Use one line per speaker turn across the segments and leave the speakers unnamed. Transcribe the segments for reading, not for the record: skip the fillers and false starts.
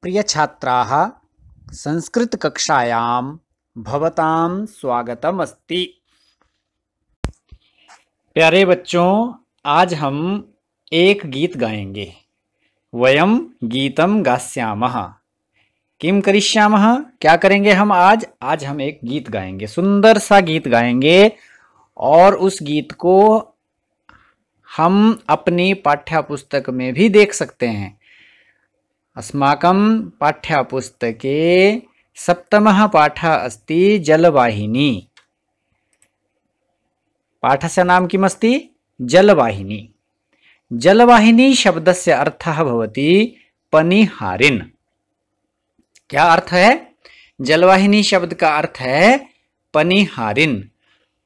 प्रिय छात्राः, संस्कृत कक्षायां भवतां स्वागतम अस्ति। प्यारे बच्चों, आज हम एक गीत गाएंगे। वयम गीतम गास्यामः। किम करिष्यामः? क्या करेंगे हम आज? आज हम एक गीत गाएंगे, सुंदर सा गीत गाएंगे और उस गीत को हम अपनी पाठ्यपुस्तक में भी देख सकते हैं। अस्माकं पाठ्यपुस्तके सप्तमः पाठः अस्ति जलवाहिनी। पाठस्य नाम किम् अस्ति? जलवाहिनी। जलवाहिनी शब्दस्य अर्थः भवति पनिहारिन्। क्या अर्थ है? जलवाहिनी शब्द का अर्थ है पनिहारिन्।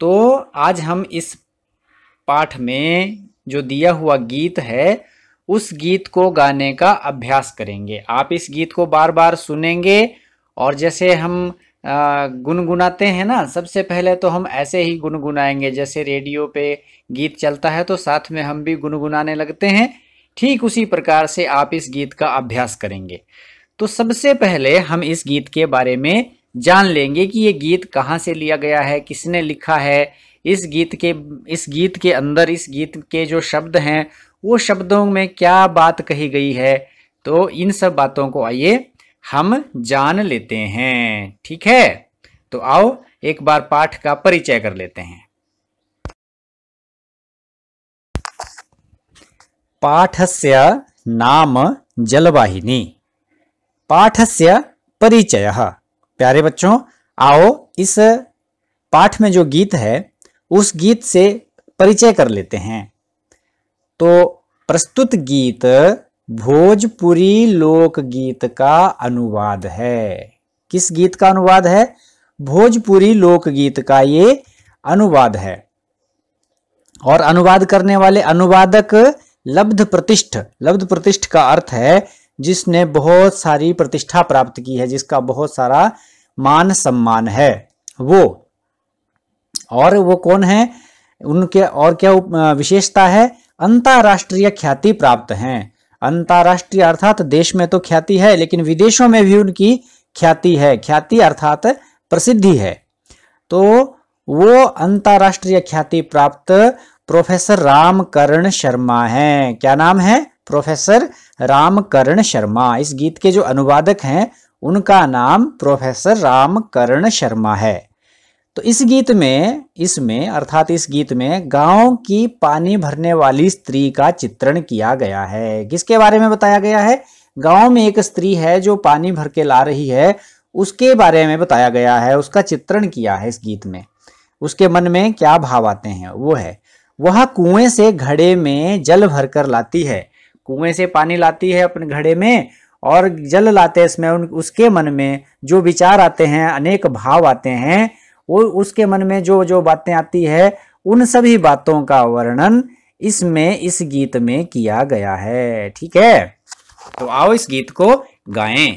तो आज हम इस पाठ में जो दिया हुआ गीत है उस गीत को गाने का अभ्यास करेंगे। आप इस गीत को बार बार सुनेंगे और जैसे हम गुनगुनाते हैं ना, सबसे पहले तो हम ऐसे ही गुनगुनाएंगे, जैसे रेडियो पे गीत चलता है तो साथ में हम भी गुनगुनाने लगते हैं। ठीक उसी प्रकार से आप इस गीत का अभ्यास करेंगे। तो सबसे पहले हम इस गीत के बारे में जान लेंगे कि ये गीत कहाँ से लिया गया है, किसने लिखा है। इस गीत के अंदर इस गीत के जो शब्द हैं वो शब्दों में क्या बात कही गई है। तो इन सब बातों को आइए हम जान लेते हैं। ठीक है, तो आओ एक बार पाठ का परिचय कर लेते हैं। पाठस्य नाम जलवाहिनी। पाठस्य परिचयः। प्यारे बच्चों, आओ इस पाठ में जो गीत है उस गीत से परिचय कर लेते हैं। तो प्रस्तुत गीत भोजपुरी लोकगीत का अनुवाद है। किस गीत का अनुवाद है? भोजपुरी लोकगीत का ये अनुवाद है। और अनुवाद करने वाले अनुवादक लब्ध प्रतिष्ठ का अर्थ है जिसने बहुत सारी प्रतिष्ठा प्राप्त की है, जिसका बहुत सारा मान सम्मान है वो। और वो कौन है? उनके और क्या विशेषता है? अंतर्राष्ट्रीय ख्याति प्राप्त हैं। अंतर्राष्ट्रीय अर्थात देश में तो ख्याति है, लेकिन विदेशों में भी उनकी ख्याति है। ख्याति अर्थात प्रसिद्धि है। तो वो अंतर्राष्ट्रीय ख्याति प्राप्त प्रोफेसर रामकरण शर्मा हैं। क्या नाम है? प्रोफेसर रामकरण शर्मा। इस गीत के जो अनुवादक हैं उनका नाम प्रोफेसर रामकरण शर्मा है। तो इस गीत में गांव की पानी भरने वाली स्त्री का चित्रण किया गया है। किसके बारे में बताया गया है? गांव में एक स्त्री है जो पानी भर के ला रही है, उसके बारे में बताया गया है, उसका चित्रण किया है इस गीत में। उसके मन में क्या भाव आते हैं वो है, वह कुएं से घड़े में जल भरकर लाती है। कुएं से पानी लाती है अपने घड़े में और जल लाते इसमें उसके मन में जो विचार आते हैं, अनेक भाव आते हैं, वो उसके मन में जो बातें आती है उन सभी बातों का वर्णन इस गीत में किया गया है। ठीक है, तो आओ इस गीत को गाएं।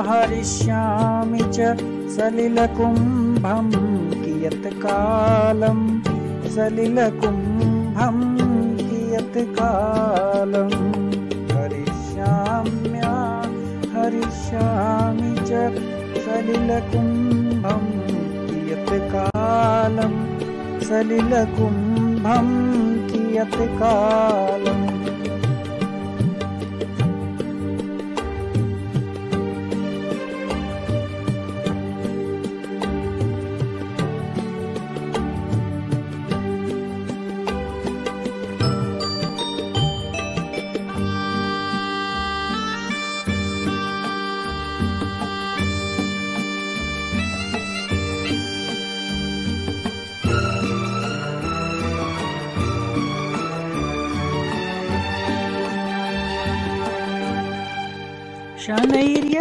हरिष्यामि च सलिलकुम्भं कियत्कालं सलिलकुम्भं कियत्कालं हरिष्यामि च सलिलकुम्भं कियत्कालं सलिलकुम्भं कियत्कालम्।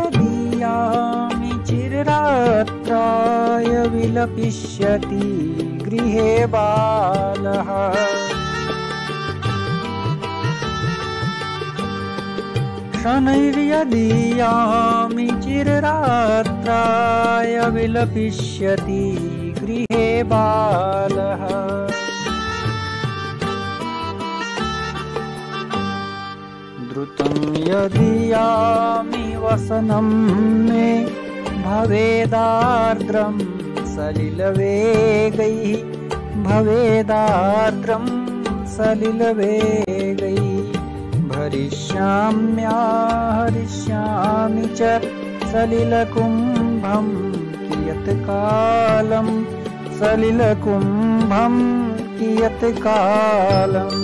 शनैर्यदीयामि चिररात्राय विलपिष्यति गृहे बाल बालः शनैर्यदीयामि चिररात्राय विलपिष्यति गृहे बालः द्रुतं यदीयामि वसनं मे भवेदार्द्रं सलिलवेगैः भवेदार्द्रं सलिलवेगैः हरिष्यामि च सलिलकुम्भं कियत्कालं सलिलकुम्भं कियत्कालम्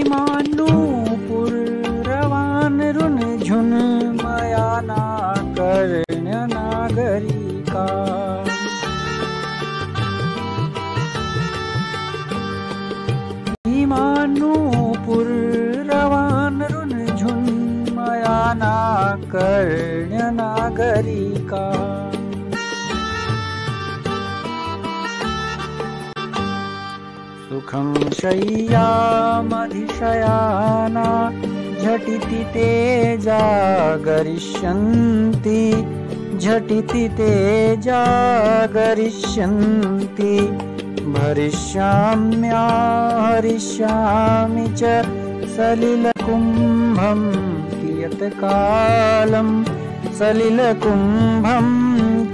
इमान्नूपुरवान् रुनझुन मया नाकर्ण्य नागरिका इमान्नूपुरवान् रुनझुन मया नाकर्ण्य नागरिका सुखं शय्यामधिशयाना झटिति ते जागरिष्यन्ति झटिति ते जागरिष्यन्ति हरिष्यामि च सलिलकुम्भं कियत्कालं सलिलकुम्भं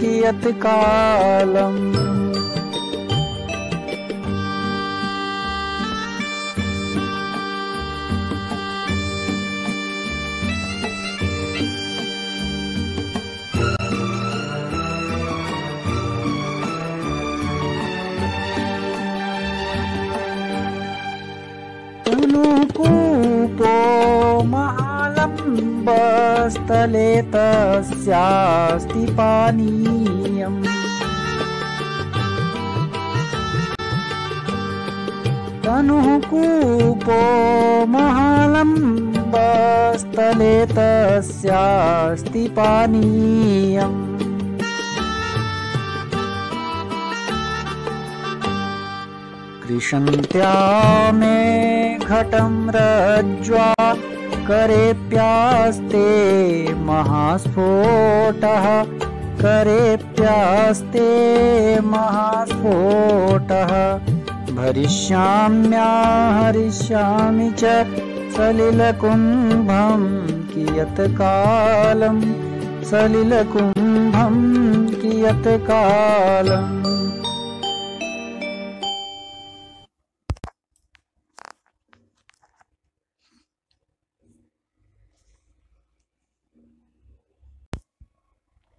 कियत्कालम् कूपो महालम्बस्थले तस्यास्ति पानीयम् तनुः कूपो महालम्बस्थले तस्यास्ति पानीयम् कृशन्त्या मे घटं रज्ज्वा करेऽप्यास्ते महास्फोटः करेऽप्यास्ते महास्फोटः हरिष्यामि च सलिलकुम्भं कियत्कालं सलिलकुम्भं कियत्कालम्।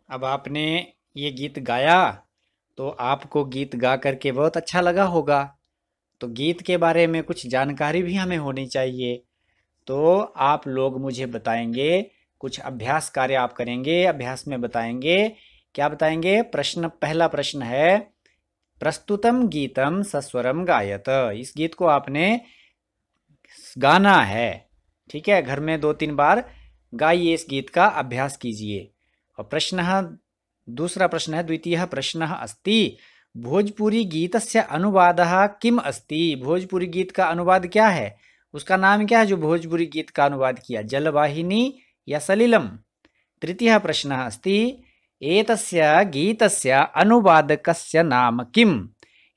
अब आपने ये गीत गाया तो आपको गीत गा करके बहुत अच्छा लगा होगा, तो गीत के बारे में कुछ जानकारी भी हमें होनी चाहिए। तो आप लोग मुझे बताएंगे, कुछ अभ्यास कार्य आप करेंगे, अभ्यास में बताएंगे। क्या बताएंगे? पहला प्रश्न है प्रस्तुतम गीतम सस्वरम गायत। इस गीत को आपने गाना है, ठीक है। घर में 2-3 बार गाइए, इस गीत का अभ्यास कीजिए। और दूसरा प्रश्न है द्वितीयः प्रश्नः अस्ति भोजपुरी गीतस्य अनुवादः किम अस्ति। भोजपुरी गीत का अनुवाद क्या है, उसका नाम क्या है जो भोजपुरी गीत का अनुवाद किया, जलवाहिनी या सलिलम। तृतीयः प्रश्नः अस्ति एतस्य गीतस्य अनुवादकस्य नाम किम।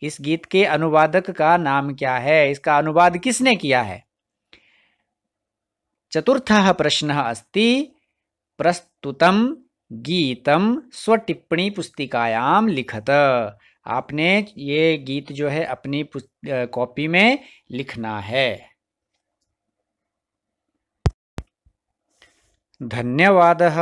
इस गीत के अनुवादक का नाम क्या है, इसका अनुवाद किसने किया है। चतुर्थः प्रश्नः अस्ति प्रस्तुतम गीतम स्वटिप्पणी पुस्तिकायाम लिखत। आपने ये गीत जो है अपनी कॉपी में लिखना है। धन्यवादः।